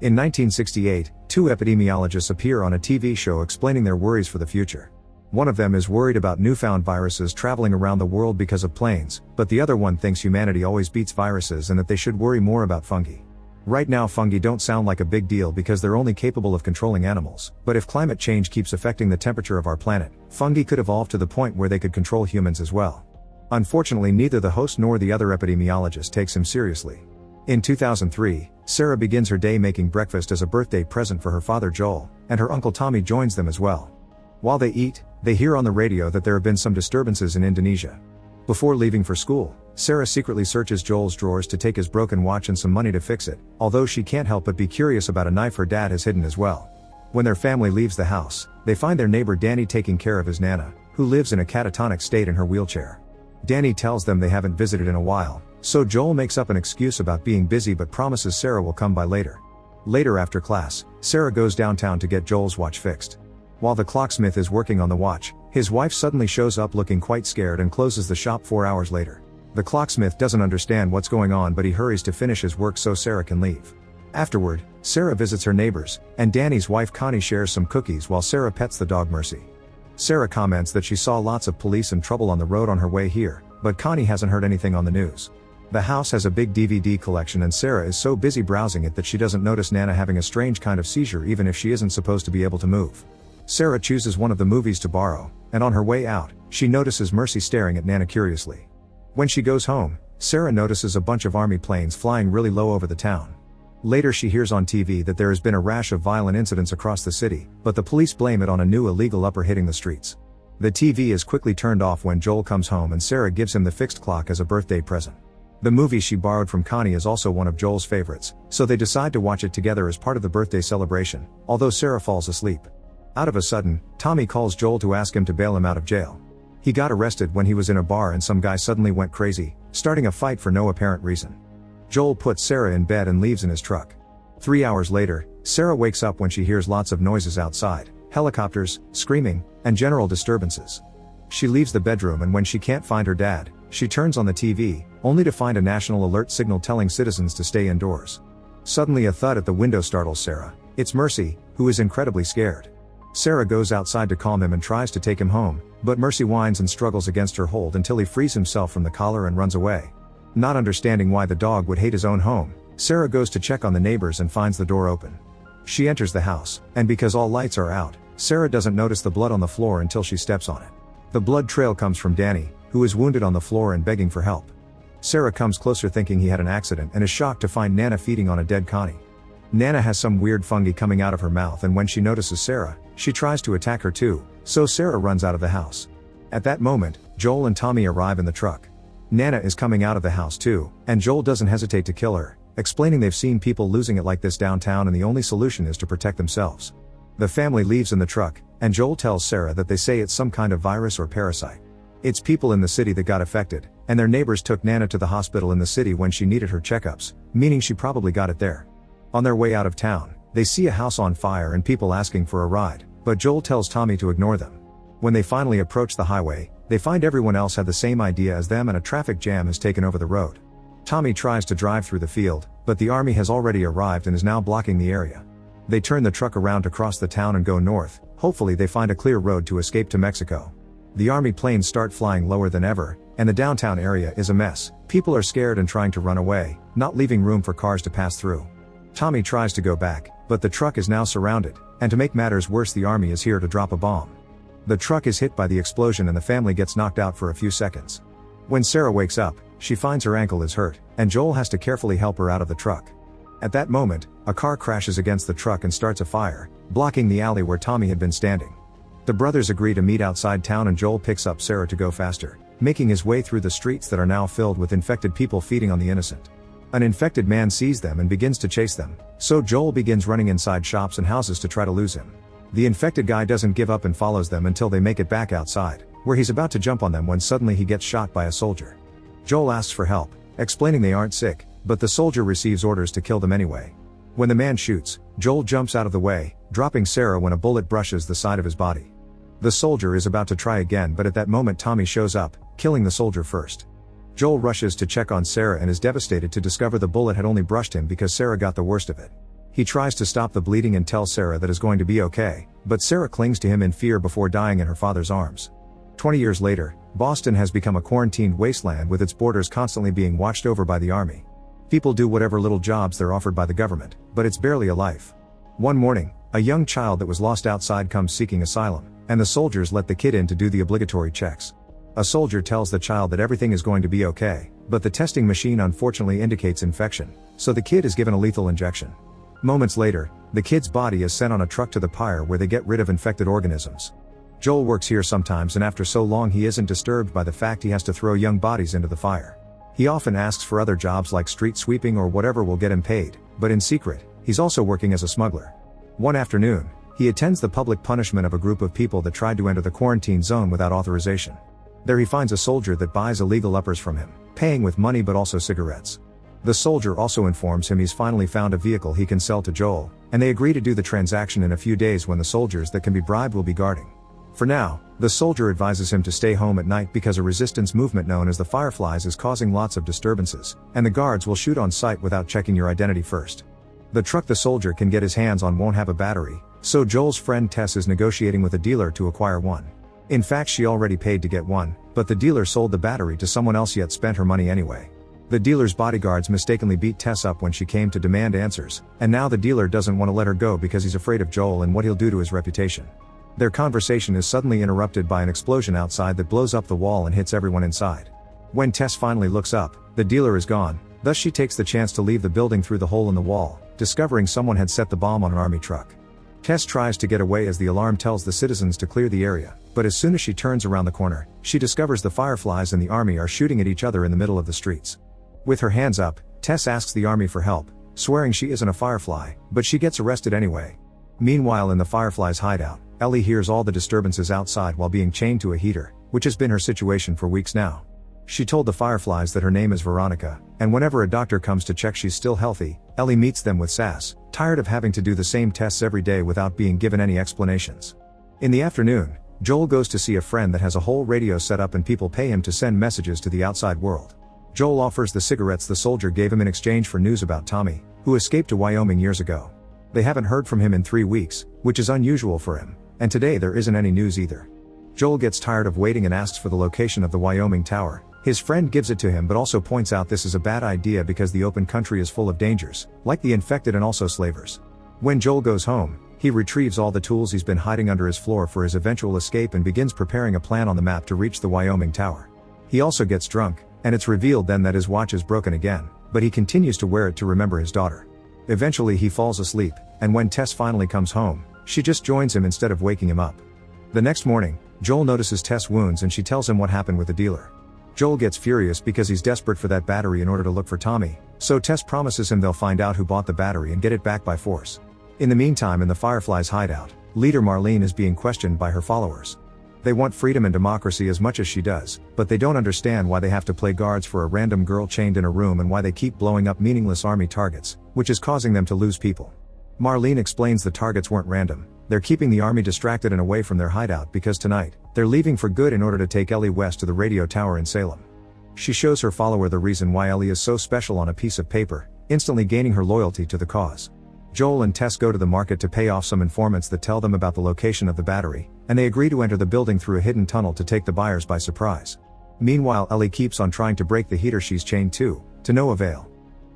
In 1968, two epidemiologists appear on a TV show explaining their worries for the future. One of them is worried about newfound viruses traveling around the world because of planes, but the other one thinks humanity always beats viruses and that they should worry more about fungi. Right now fungi don't sound like a big deal because they're only capable of controlling animals, but if climate change keeps affecting the temperature of our planet, fungi could evolve to the point where they could control humans as well. Unfortunately, neither the host nor the other epidemiologist takes him seriously. In 2003, Sarah begins her day making breakfast as a birthday present for her father Joel, and her uncle Tommy joins them as well. While they eat, they hear on the radio that there have been some disturbances in Indonesia. Before leaving for school, Sarah secretly searches Joel's drawers to take his broken watch and some money to fix it, although she can't help but be curious about a knife her dad has hidden as well. When their family leaves the house, they find their neighbor Danny taking care of his Nana, who lives in a catatonic state in her wheelchair. Danny tells them they haven't visited in a while, so Joel makes up an excuse about being busy but promises Sarah will come by later. Later after class, Sarah goes downtown to get Joel's watch fixed. While the clocksmith is working on the watch, his wife suddenly shows up looking quite scared and closes the shop 4 hours later. The clocksmith doesn't understand what's going on, but he hurries to finish his work so Sarah can leave. Afterward, Sarah visits her neighbors, and Danny's wife Connie shares some cookies while Sarah pets the dog Mercy. Sarah comments that she saw lots of police and trouble on the road on her way here, but Connie hasn't heard anything on the news. The house has a big DVD collection and Sarah is so busy browsing it that she doesn't notice Nana having a strange kind of seizure even if she isn't supposed to be able to move. Sarah chooses one of the movies to borrow, and on her way out, she notices Mercy staring at Nana curiously. When she goes home, Sarah notices a bunch of army planes flying really low over the town. Later she hears on TV that there has been a rash of violent incidents across the city, but the police blame it on a new illegal upper hitting the streets. The TV is quickly turned off when Joel comes home and Sarah gives him the fixed clock as a birthday present. The movie she borrowed from Connie is also one of Joel's favorites, so they decide to watch it together as part of the birthday celebration, although Sarah falls asleep. Out of a sudden, Tommy calls Joel to ask him to bail him out of jail. He got arrested when he was in a bar and some guy suddenly went crazy, starting a fight for no apparent reason. Joel puts Sarah in bed and leaves in his truck. 3 hours later, Sarah wakes up when she hears lots of noises outside, helicopters, screaming, and general disturbances. She leaves the bedroom and when she can't find her dad, she turns on the TV, only to find a national alert signal telling citizens to stay indoors. Suddenly a thud at the window startles Sarah. It's Mercy, who is incredibly scared. Sarah goes outside to calm him and tries to take him home, but Mercy whines and struggles against her hold until he frees himself from the collar and runs away. Not understanding why the dog would hate his own home, Sarah goes to check on the neighbors and finds the door open. She enters the house, and because all lights are out, Sarah doesn't notice the blood on the floor until she steps on it. The blood trail comes from Danny, who is wounded on the floor and begging for help. Sarah comes closer thinking he had an accident and is shocked to find Nana feeding on a dead Connie. Nana has some weird fungi coming out of her mouth and when she notices Sarah, she tries to attack her too, so Sarah runs out of the house. At that moment, Joel and Tommy arrive in the truck. Nana is coming out of the house too, and Joel doesn't hesitate to kill her, explaining they've seen people losing it like this downtown and the only solution is to protect themselves. The family leaves in the truck, and Joel tells Sarah that they say it's some kind of virus or parasite. It's people in the city that got affected, and their neighbors took Nana to the hospital in the city when she needed her checkups, meaning she probably got it there. On their way out of town, they see a house on fire and people asking for a ride, but Joel tells Tommy to ignore them. When they finally approach the highway, they find everyone else had the same idea as them and a traffic jam has taken over the road. Tommy tries to drive through the field, but the army has already arrived and is now blocking the area. They turn the truck around to cross the town and go north, hopefully they find a clear road to escape to Mexico. The army planes start flying lower than ever, and the downtown area is a mess. People are scared and trying to run away, not leaving room for cars to pass through. Tommy tries to go back, but the truck is now surrounded, and to make matters worse the army is here to drop a bomb. The truck is hit by the explosion and the family gets knocked out for a few seconds. When Sarah wakes up, she finds her ankle is hurt, and Joel has to carefully help her out of the truck. At that moment, a car crashes against the truck and starts a fire, blocking the alley where Tommy had been standing. The brothers agree to meet outside town and Joel picks up Sarah to go faster, making his way through the streets that are now filled with infected people feeding on the innocent. An infected man sees them and begins to chase them, so Joel begins running inside shops and houses to try to lose him. The infected guy doesn't give up and follows them until they make it back outside, where he's about to jump on them when suddenly he gets shot by a soldier. Joel asks for help, explaining they aren't sick, but the soldier receives orders to kill them anyway. When the man shoots, Joel jumps out of the way, dropping Sarah when a bullet brushes the side of his body. The soldier is about to try again, but at that moment Tommy shows up, killing the soldier first. Joel rushes to check on Sarah and is devastated to discover the bullet had only brushed him because Sarah got the worst of it. He tries to stop the bleeding and tells Sarah that it's going to be okay, but Sarah clings to him in fear before dying in her father's arms. 20 years later, Boston has become a quarantined wasteland with its borders constantly being watched over by the army. People do whatever little jobs they're offered by the government, but it's barely a life. One morning, a young child that was lost outside comes seeking asylum, and the soldiers let the kid in to do the obligatory checks. A soldier tells the child that everything is going to be okay, but the testing machine unfortunately indicates infection, so the kid is given a lethal injection. Moments later, the kid's body is sent on a truck to the pyre where they get rid of infected organisms. Joel works here sometimes, and after so long he isn't disturbed by the fact he has to throw young bodies into the fire. He often asks for other jobs like street sweeping or whatever will get him paid, but in secret, he's also working as a smuggler. One afternoon, he attends the public punishment of a group of people that tried to enter the quarantine zone without authorization. There he finds a soldier that buys illegal uppers from him, paying with money but also cigarettes. The soldier also informs him he's finally found a vehicle he can sell to Joel, and they agree to do the transaction in a few days when the soldiers that can be bribed will be guarding. For now, the soldier advises him to stay home at night because a resistance movement known as the Fireflies is causing lots of disturbances, and the guards will shoot on sight without checking your identity first. The truck the soldier can get his hands on won't have a battery, so Joel's friend Tess is negotiating with a dealer to acquire one. In fact, she already paid to get one, but the dealer sold the battery to someone else yet spent her money anyway. The dealer's bodyguards mistakenly beat Tess up when she came to demand answers, and now the dealer doesn't want to let her go because he's afraid of Joel and what he'll do to his reputation. Their conversation is suddenly interrupted by an explosion outside that blows up the wall and hits everyone inside. When Tess finally looks up, the dealer is gone, thus she takes the chance to leave the building through the hole in the wall, discovering someone had set the bomb on an army truck. Tess tries to get away as the alarm tells the citizens to clear the area, but as soon as she turns around the corner, she discovers the Fireflies and the army are shooting at each other in the middle of the streets. With her hands up, Tess asks the army for help, swearing she isn't a Firefly, but she gets arrested anyway. Meanwhile, in the Fireflies' hideout, Ellie hears all the disturbances outside while being chained to a heater, which has been her situation for weeks now. She told the Fireflies that her name is Veronica, and whenever a doctor comes to check she's still healthy, Ellie meets them with sass, tired of having to do the same tests every day without being given any explanations. In the afternoon, Joel goes to see a friend that has a whole radio set up and people pay him to send messages to the outside world. Joel offers the cigarettes the soldier gave him in exchange for news about Tommy, who escaped to Wyoming years ago. They haven't heard from him in 3 weeks, which is unusual for him, and today there isn't any news either. Joel gets tired of waiting and asks for the location of the Wyoming tower. His friend gives it to him but also points out this is a bad idea because the open country is full of dangers, like the infected and also slavers. When Joel goes home, he retrieves all the tools he's been hiding under his floor for his eventual escape and begins preparing a plan on the map to reach the Wyoming tower. He also gets drunk, and it's revealed then that his watch is broken again, but he continues to wear it to remember his daughter. Eventually he falls asleep, and when Tess finally comes home, she just joins him instead of waking him up. The next morning, Joel notices Tess' wounds and she tells him what happened with the dealer. Joel gets furious because he's desperate for that battery in order to look for Tommy, so Tess promises him they'll find out who bought the battery and get it back by force. In the meantime, in the Fireflies' hideout, leader Marlene is being questioned by her followers. They want freedom and democracy as much as she does, but they don't understand why they have to play guards for a random girl chained in a room and why they keep blowing up meaningless army targets, which is causing them to lose people. Marlene explains the targets weren't random, they're keeping the army distracted and away from their hideout because tonight, they're leaving for good in order to take Ellie west to the radio tower in Salem. She shows her follower the reason why Ellie is so special on a piece of paper, instantly gaining her loyalty to the cause. Joel and Tess go to the market to pay off some informants that tell them about the location of the battery, and they agree to enter the building through a hidden tunnel to take the buyers by surprise. Meanwhile, Ellie keeps on trying to break the heater she's chained to no avail.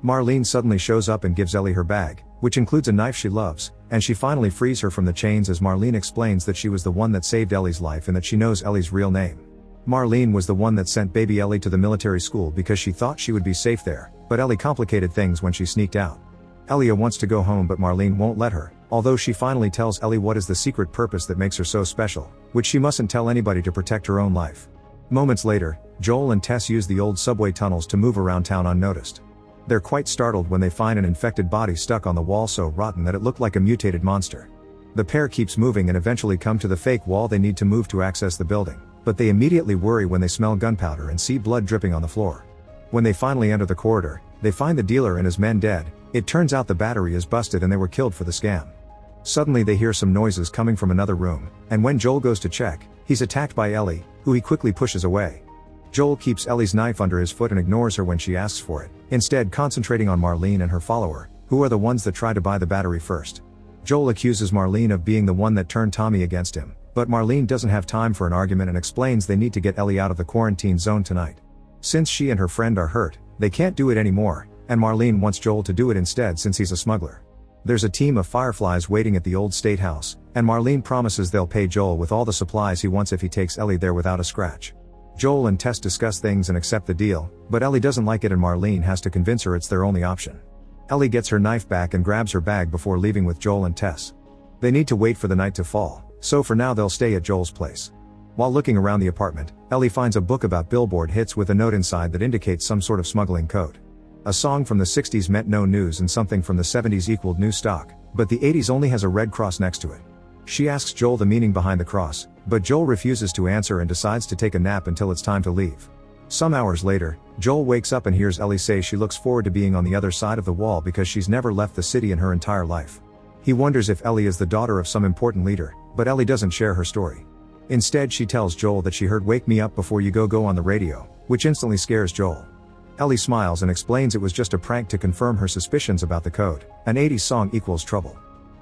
Marlene suddenly shows up and gives Ellie her bag, which includes a knife she loves, and she finally frees her from the chains as Marlene explains that she was the one that saved Ellie's life and that she knows Ellie's real name. Marlene was the one that sent baby Ellie to the military school because she thought she would be safe there, but Ellie complicated things when she sneaked out. Ellia wants to go home but Marlene won't let her, although she finally tells Ellie what is the secret purpose that makes her so special, which she mustn't tell anybody to protect her own life. Moments later, Joel and Tess use the old subway tunnels to move around town unnoticed. They're quite startled when they find an infected body stuck on the wall so rotten that it looked like a mutated monster. The pair keeps moving and eventually come to the fake wall they need to move to access the building, but they immediately worry when they smell gunpowder and see blood dripping on the floor. When they finally enter the corridor, they find the dealer and his men dead. It turns out the battery is busted and they were killed for the scam. Suddenly they hear some noises coming from another room, and when Joel goes to check, he's attacked by Ellie, who he quickly pushes away. Joel keeps Ellie's knife under his foot and ignores her when she asks for it, instead concentrating on Marlene and her follower, Who are the ones that try to buy the battery first? Joel accuses Marlene of being the one that turned Tommy against him, but Marlene doesn't have time for an argument and explains they need to get Ellie out of the quarantine zone tonight. Since she and her friend are hurt, they can't do it anymore, and Marlene wants Joel to do it instead since he's a smuggler. There's a team of fireflies waiting at the old state house, and Marlene promises they'll pay Joel with all the supplies he wants if he takes Ellie there without a scratch. Joel and Tess discuss things and accept the deal, but Ellie doesn't like it and Marlene has to convince her it's their only option. Ellie gets her knife back and grabs her bag before leaving with Joel and Tess. They need to wait for the night to fall, so for now they'll stay at Joel's place. While looking around the apartment, Ellie finds a book about billboard hits with a note inside that indicates some sort of smuggling code. A song from the 60s meant no news and something from the 70s equaled new stock, but the 80s only has a red cross next to it. She asks Joel the meaning behind the cross, but Joel refuses to answer and decides to take a nap until it's time to leave. Some hours later, Joel wakes up and hears Ellie say she looks forward to being on the other side of the wall because she's never left the city in her entire life. He wonders if Ellie is the daughter of some important leader, but Ellie doesn't share her story. Instead she tells Joel that she heard "Wake Me Up Before You Go" on the radio, which instantly scares Joel. Ellie smiles and explains it was just a prank to confirm her suspicions about the code. An 80s song equals trouble.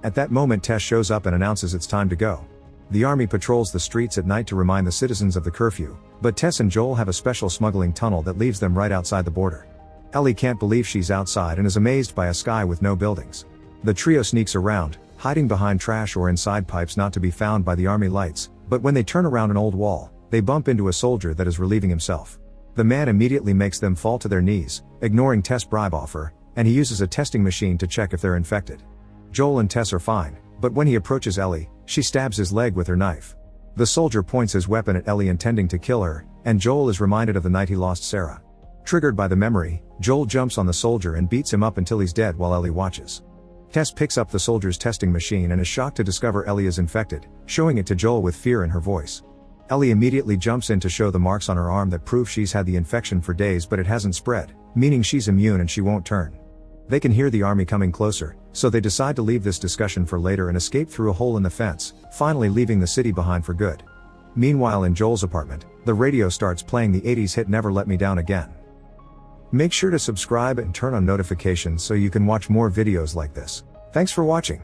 At that moment Tess shows up and announces it's time to go. The army patrols the streets at night to remind the citizens of the curfew, but Tess and Joel have a special smuggling tunnel that leaves them right outside the border. Ellie can't believe she's outside and is amazed by a sky with no buildings. The trio sneaks around, hiding behind trash or inside pipes not to be found by the army lights, but when they turn around an old wall, they bump into a soldier that is relieving himself. The man immediately makes them fall to their knees, ignoring Tess' bribe offer, and he uses a testing machine to check if they're infected. Joel and Tess are fine, but when he approaches Ellie, she stabs his leg with her knife. The soldier points his weapon at Ellie intending to kill her, and Joel is reminded of the night he lost Sarah. Triggered by the memory, Joel jumps on the soldier and beats him up until he's dead while Ellie watches. Tess picks up the soldier's testing machine and is shocked to discover Ellie is infected, showing it to Joel with fear in her voice. Ellie immediately jumps in to show the marks on her arm that prove she's had the infection for days but it hasn't spread, meaning she's immune and she won't turn. They can hear the army coming closer, so they decide to leave this discussion for later and escape through a hole in the fence, finally leaving the city behind for good. Meanwhile in Joel's apartment, the radio starts playing the 80s hit "Never Let Me Down Again." Make sure to subscribe and turn on notifications so you can watch more videos like this. Thanks for watching.